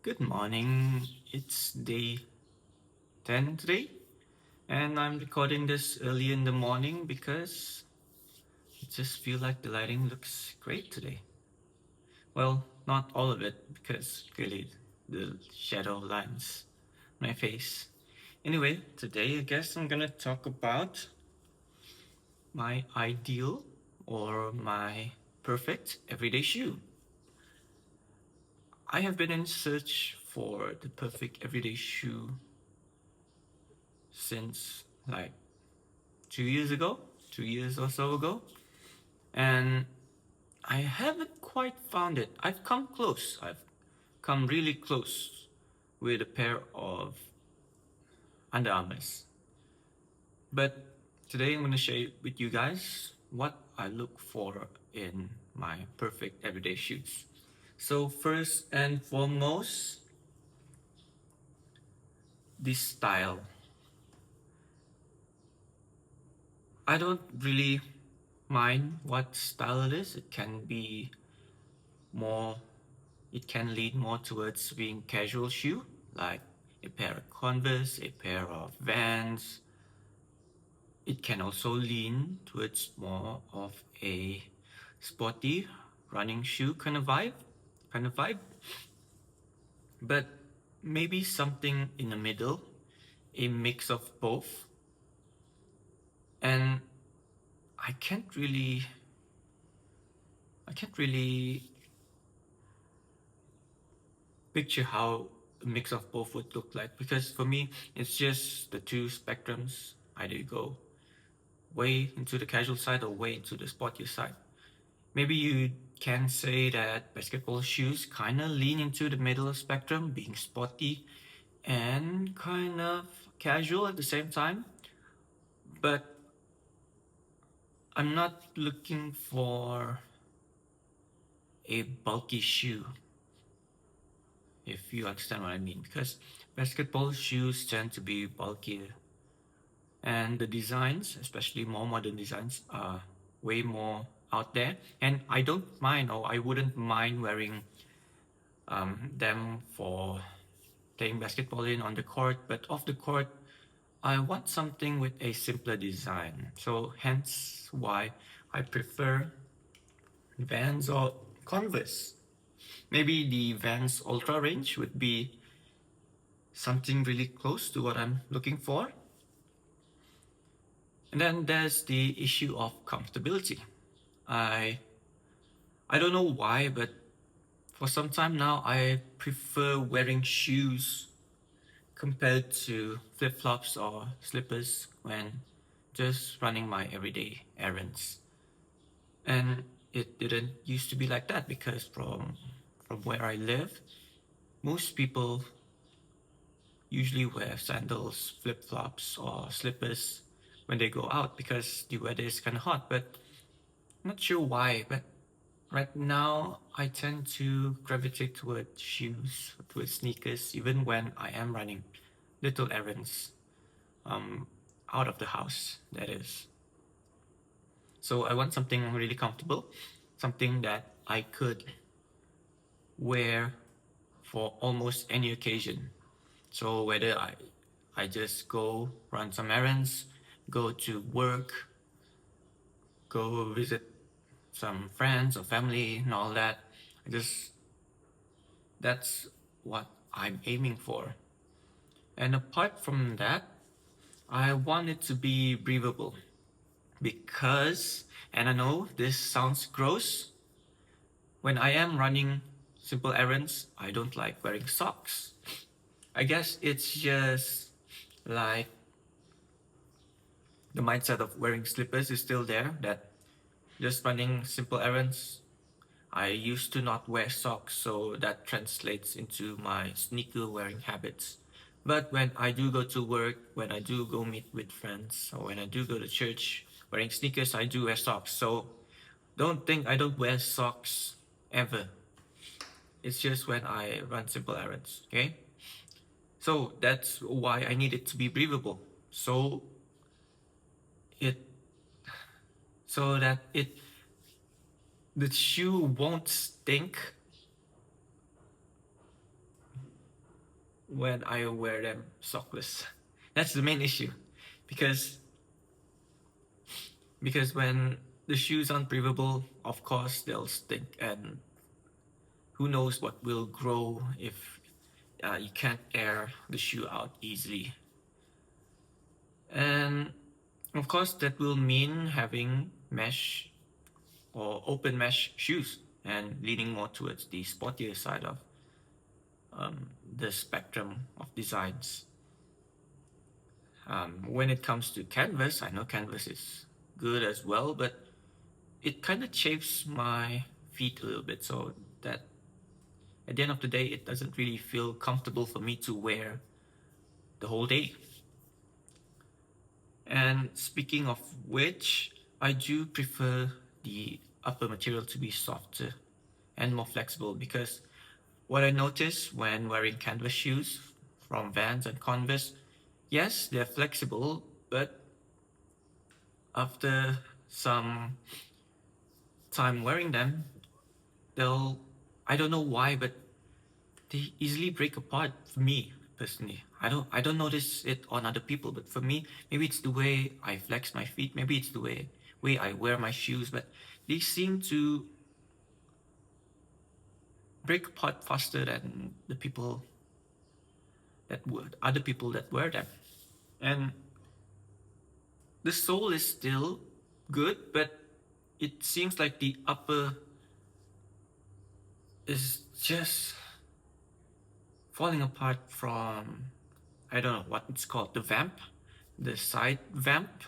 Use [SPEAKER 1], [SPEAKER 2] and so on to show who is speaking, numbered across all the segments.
[SPEAKER 1] Good morning. It's day 10 today, and I'm recording this early in the morning because I just feel like the lighting looks great today. Well, not all of it because clearly the shadow lines my face. Anyway, today I guess I'm gonna talk about my ideal or my perfect everyday shoe. I have been in search for the perfect everyday shoe since like 2 years ago, 2 years or so ago, and I haven't quite found it. I've come close. I've come really close with a pair of Under Armours. But today I'm going to share with you guys what I look for in my perfect everyday shoes. So first and foremost, the style. I don't really mind what style it is. It can be more it can lead more towards being casual shoe, like a pair of Converse, a pair of Vans. It can also lean towards more of a sporty running shoe kind of vibe. But maybe something in the middle, a mix of both. And I can't really, I can't really picture how a mix of both would look like because for me it's just the two spectrums. Either you go way into the casual side or way into the sportier side. Maybe you can say that basketball shoes kind of lean into the middle spectrum, being sporty and kind of casual at the same time. But I'm not looking for a bulky shoe, if you understand what I mean, because basketball shoes tend to be bulkier and the designs, especially more modern designs, are way more out there. And I don't mind, or I wouldn't mind wearing them for playing basketball in on the court, but off the court, I want something with a simpler design. So hence why I prefer Vans or Converse. Maybe the Vans Ultra range would be something really close to what I'm looking for. And then there's the issue of comfortability. I I don't know why, but for some time now I prefer wearing shoes compared to flip-flops or slippers when just running my everyday errands. And it didn't used to be like that because from where I live, most people usually wear sandals, flip-flops or slippers when they go out because the weather is kind of hot. But I'm not sure why, but right now I tend to gravitate towards shoes, towards sneakers, even when I am running little errands um, out of the house, that is. So I want something really comfortable, something that I could wear for almost any occasion. So whether I just go run some errands, go to work, go visit some friends or family and all that, I just that's what I'm aiming for. And apart from that, I want it to be breathable because, and I know this sounds gross, when I am running simple errands, I don't like wearing socks. I guess it's just like the mindset of wearing slippers is still there, that just running simple errands. I used to not wear socks, so that translates into my sneaker wearing habits. But when I do go to work, when I do go meet with friends, or when I do go to church wearing sneakers, I do wear socks. So don't think I don't wear socks ever. It's just when I run simple errands, okay? So that's why I need it to be breathable. It so that it the shoe won't stink when I wear them sockless. That's the main issue, because when the shoes aren't breathable, of course they'll stink, and who knows what will grow if you can't air the shoe out easily. And of course, that will mean having mesh or open mesh shoes and leaning more towards the sportier side of the spectrum of designs. When it comes to canvas, I know canvas is good as well, but it kind of chafes my feet a little bit, so that at the end of the day, it doesn't really feel comfortable for me to wear the whole day. And speaking of which, I do prefer the upper material to be softer and more flexible, because what I notice when wearing canvas shoes from Vans and Converse, yes, they're flexible, but after some time wearing them, I don't know why, but they easily break apart for me personally. I don't notice it on other people, but for me, maybe it's the way I flex my feet, maybe it's the way I wear my shoes, but they seem to break apart faster than other people that wear them. And the sole is still good, but it seems like the upper is just falling apart from, I don't know what it's called, the vamp, the side vamp.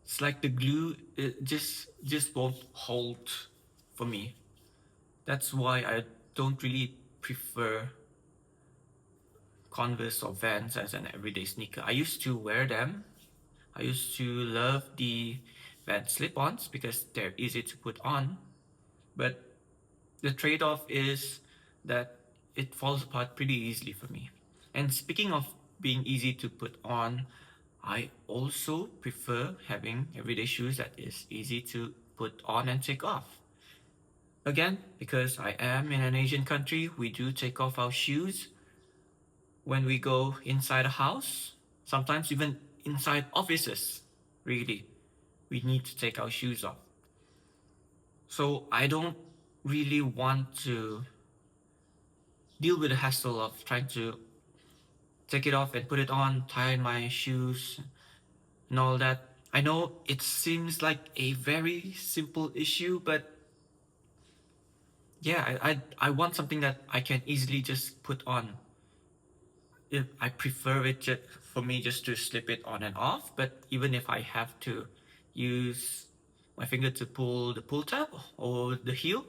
[SPEAKER 1] It's like the glue, it just won't hold for me. That's why I don't really prefer Converse or Vans as an everyday sneaker. I used to wear them. I used to love the Vans slip-ons because they're easy to put on. But the trade-off is that it falls apart pretty easily for me. And speaking of being easy to put on, I also prefer having everyday shoes that is easy to put on and take off. Again, because I am in an Asian country, we do take off our shoes when we go inside a house, sometimes even inside offices, really. We need to take our shoes off. So I don't really want to deal with the hassle of trying to take it off and put it on, tie my shoes, and all that. I know it seems like a very simple issue, but yeah, I want something that I can easily just put on. I prefer it for me just to slip it on and off, but even if I have to use my finger to pull the pull tab or the heel,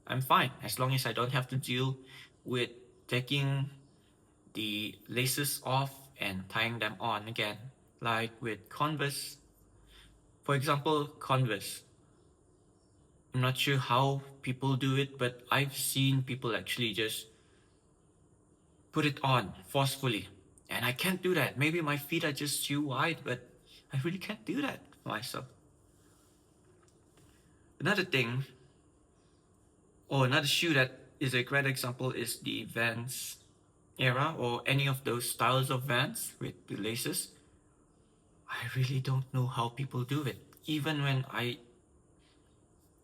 [SPEAKER 1] I'm fine, as long as I don't have to deal with taking the laces off and tying them on again. Like with Converse, for example, Converse. I'm not sure how people do it, but I've seen people actually just put it on forcefully. And I can't do that. Maybe my feet are just too wide, but I really can't do that myself. Another thing, or another shoe that is a great example, is the Vans era or any of those styles of Vans with the laces. I really don't know how people do it. Even when I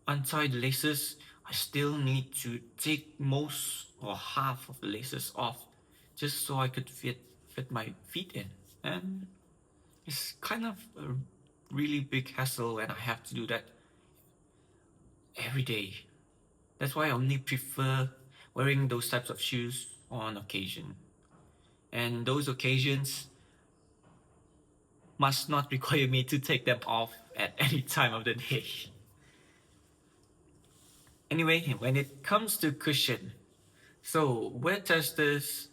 [SPEAKER 1] untie the laces, I still need to take most or half of the laces off just so I could fit my feet in. And it's kind of a really big hassle when I have to do that every day. That's why I only prefer wearing those types of shoes on occasion. And those occasions must not require me to take them off at any time of the day. Anyway, when it comes to cushion, so Wear Testers,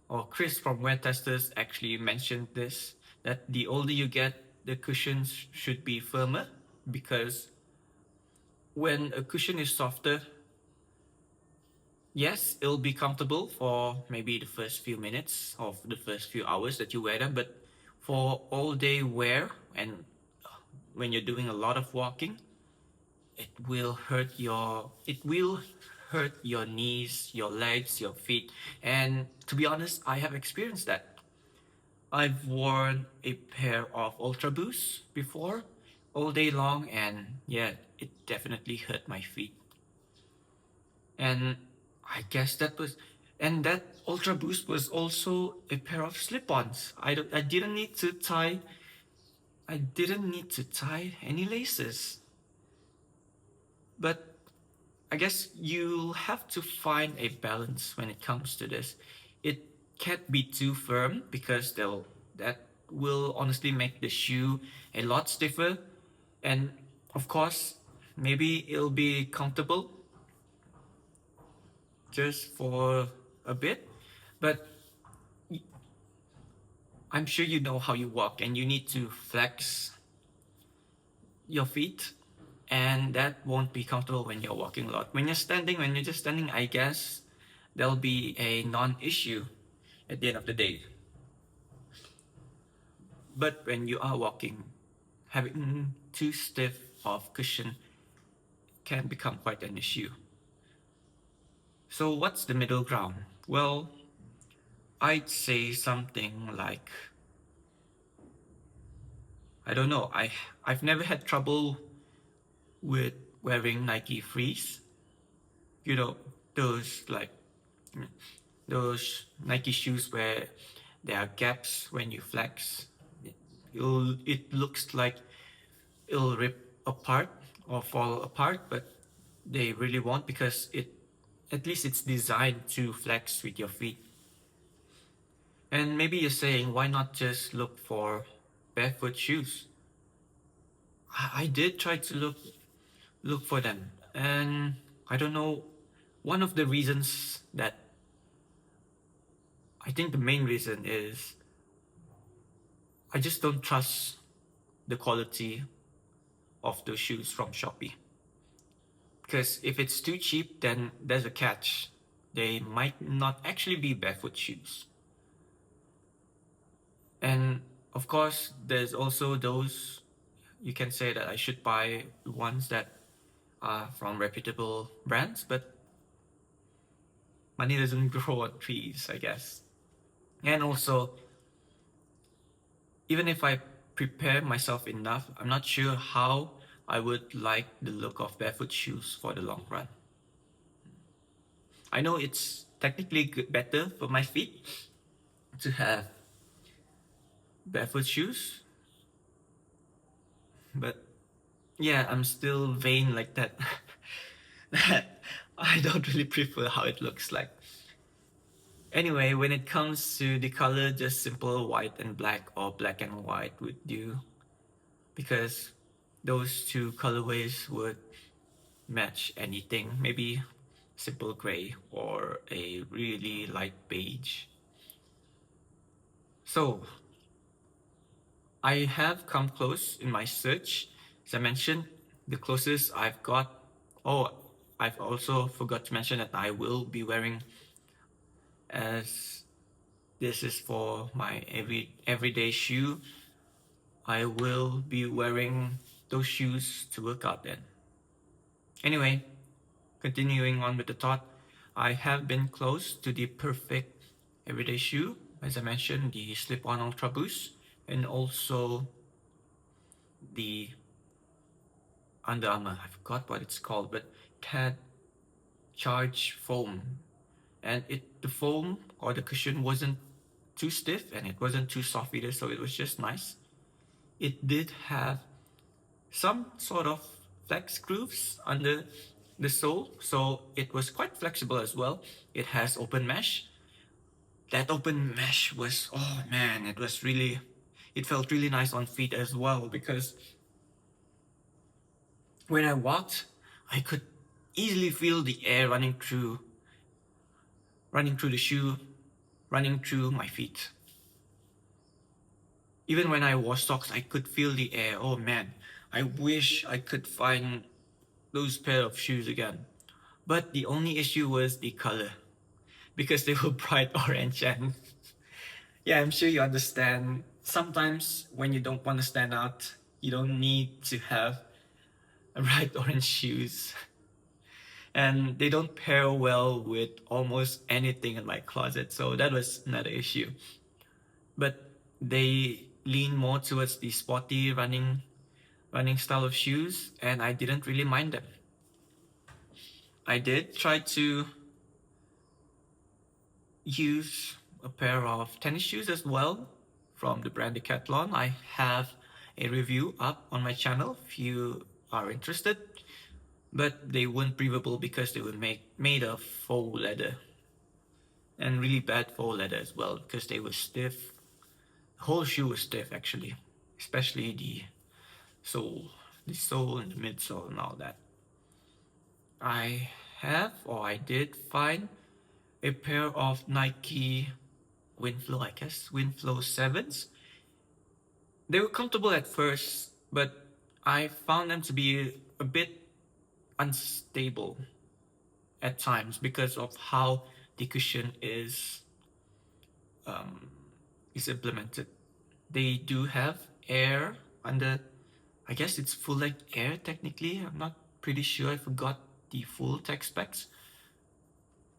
[SPEAKER 1] or Chris from Wear Testers actually mentioned this, that the older you get, the cushions should be firmer, because when a cushion is softer, yes, it'll be comfortable for maybe the first few minutes of the first few hours that you wear them, but for all day wear and when you're doing a lot of walking, it will hurt hurt your knees, your legs, your feet. And to be honest, I have experienced that. I've worn a pair of Ultra Boosts before all day long, and yeah, it definitely hurt my feet. And I guess that was, and that Ultra Boost was also a pair of slip-ons. I didn't need to tie, I didn't need to tie any laces. But I guess you'll have to find a balance when it comes to this. It can't be too firm because that will honestly make the shoe a lot stiffer, and of course, maybe it'll be comfortable just for a bit, but I'm sure you know how you walk and you need to flex your feet, and that won't be comfortable when you're walking a lot. When you're just standing, I guess there'll be a non-issue at the end of the day. But when you are walking, having too stiff of cushion can become quite an issue. So what's the middle ground? Well, I'd say something like, I don't know, I've never had trouble with wearing Nike Frees. You know, those like those Nike shoes where there are gaps when you flex. It looks like it'll rip apart or fall apart, but they really won't because at least it's designed to flex with your feet. And maybe you're saying, why not just look for barefoot shoes? I did try to look for them, and I don't know. One of the reasons that I think the main reason is I just don't trust the quality of the shoes from Shopee. Because if it's too cheap, then there's a catch. They might not actually be barefoot shoes. And of course, there's also those, you can say that I should buy ones that are from reputable brands, but money doesn't grow on trees, I guess. And also, even if I prepare myself enough, I'm not sure how I would like the look of barefoot shoes for the long run. I know it's technically better for my feet to have barefoot shoes, but yeah, I'm still vain like that. That I don't really prefer how it looks like. Anyway, when it comes to the color, just simple white and black or black and white would do, because those two colorways would match anything. Maybe simple gray or a really light beige. So I have come close in my search. As I mentioned, the closest I've got. Oh, I've also forgot to mention that I will be wearing, as this is for my everyday shoe, I will be wearing those shoes to work out then. Anyway, continuing on with the thought, I have been close to the perfect everyday shoe. As I mentioned, the slip-on Ultra Boost, and also the Under Armour. I forgot what it's called, but it had charge foam, and the foam or the cushion wasn't too stiff and it wasn't too soft either, so it was just nice. It did have some sort of flex grooves under the sole, so it was quite flexible as well. It has open mesh. That open mesh was, oh man, it felt really nice on feet as well, because when I walked, I could easily feel the air running through the shoe, running through my feet. Even when I wore socks, I could feel the air. Oh man, I wish I could find those pair of shoes again. But the only issue was the color, because they were bright orange, and yeah, I'm sure you understand. Sometimes when you don't want to stand out, you don't need to have bright orange shoes. and they don't pair well with almost anything in my closet. So that was another issue. But they lean more towards the sporty running style of shoes, and I didn't really mind them. I did try to use a pair of tennis shoes as well from the brand Decathlon. I have a review up on my channel if you are interested, but they weren't breathable because they were made of faux leather, and really bad faux leather as well because they were stiff. The whole shoe was stiff actually, especially sole, the sole and the midsole and all that. I did find a pair of Nike Windflow 7s. They were comfortable at first, but I found them to be a bit unstable at times because of how the cushion um, is implemented. They do have air under, I guess it's full length air technically. I'm not pretty sure. I forgot the full tech specs.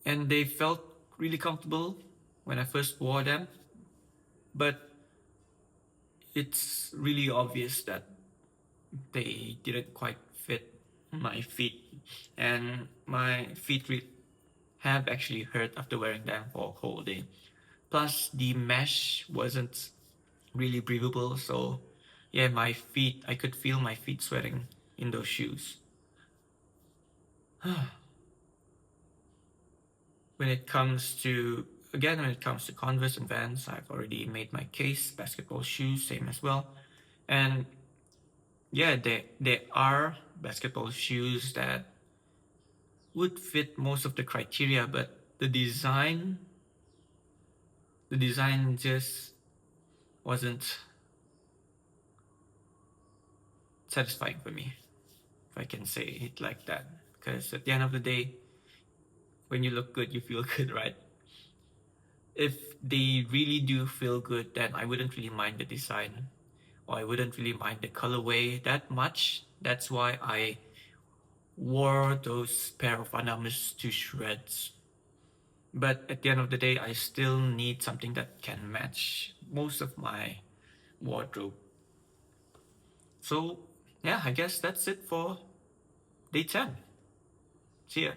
[SPEAKER 1] And they felt really comfortable when I first wore them, but it's really obvious that they didn't quite fit my feet, and my feet have actually hurt after wearing them for a whole day. Plus, the mesh wasn't really breathable, so yeah, I could feel my feet sweating in those shoes. When it comes to Converse and Vans, I've already made my case. Basketball shoes, same as well. And yeah, there are basketball shoes that would fit most of the criteria, but the design just wasn't satisfying for me, if I can say it like that. Because at the end of the day, when you look good, you feel good, right? If they really do feel good, then I wouldn't really mind the design, or I wouldn't really mind the colorway that much. That's why I wore those pair of Under Armours to shreds. But at the end of the day, I still need something that can match most of my wardrobe. So yeah, I guess that's it for day 10. See ya.